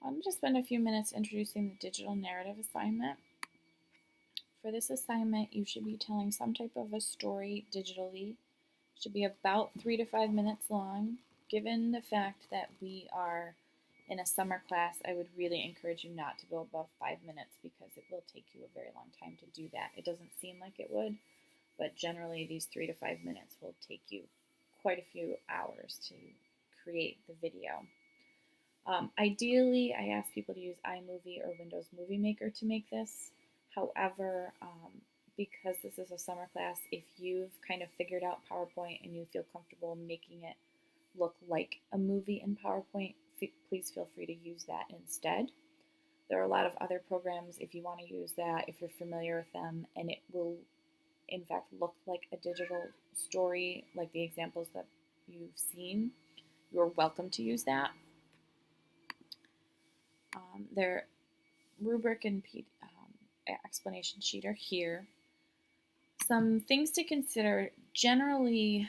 I'm going to spend a few minutes introducing the digital narrative assignment. For this assignment, you should be telling some type of a story digitally. It should be about 3 to 5 minutes long. Given the fact that we are in a summer class, I would really encourage you not to go above 5 minutes because it will take you a very long time to do that. It doesn't seem like it would, but generally these 3 to 5 minutes will take you quite a few hours to create the video. Ideally, I ask people to use iMovie or Windows Movie Maker to make this. However, because this is a summer class, if you've kind of figured out PowerPoint and you feel comfortable making it look like a movie in PowerPoint, please feel free to use that instead. There are a lot of other programs if you want to use that, if you're familiar with them, and it will in fact look like a digital story like the examples that you've seen. You're welcome to use that. Their rubric and explanation sheet are here. Some things to consider generally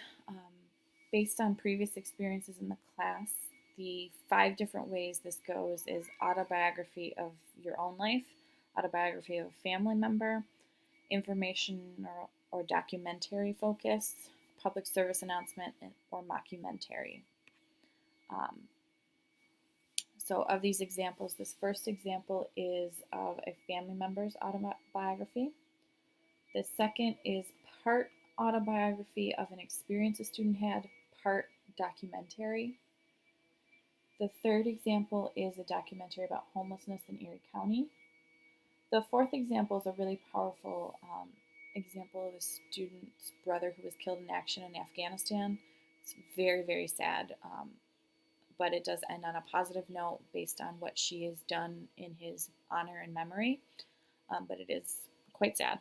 based on previous experiences in the class. The 5 different ways this goes is autobiography of your own life, autobiography of a family member, information or documentary focus, public service announcement, or mockumentary. So of these examples, this first example is of a family member's autobiography. The second is part autobiography of an experience a student had, part documentary. The third example is a documentary about homelessness in Erie County. The fourth example is a really powerful example of a student's brother who was killed in action in Afghanistan. It's very, very sad. But it does end on a positive note based on what she has done in his honor and memory, but it is quite sad.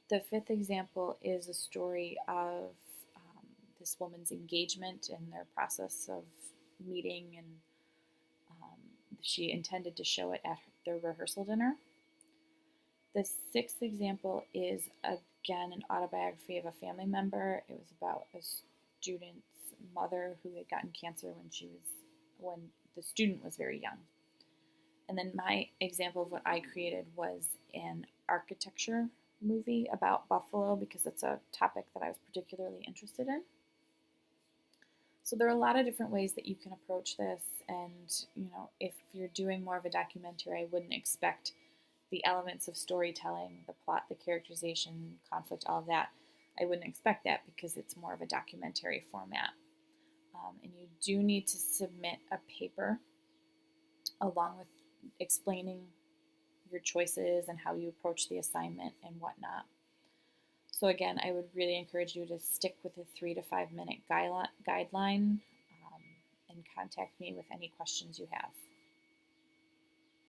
The fifth example is a story of this woman's engagement and their process of meeting, and she intended to show it at their rehearsal dinner. The sixth example is, again, an autobiography of a family member. It was about a student's mother who had gotten cancer when the student was very young. And then my example of what I created was an architecture movie about Buffalo because it's a topic that I was particularly interested in. So there are a lot of different ways that you can approach this, and if you're doing more of a documentary, I wouldn't expect the elements of storytelling, the plot, the characterization, conflict, all of that. I wouldn't expect that because it's more of a documentary format. And you do need to submit a paper along with explaining your choices and how you approach the assignment and whatnot. So again, I would really encourage you to stick with a 3 to 5 minute guideline and contact me with any questions you have.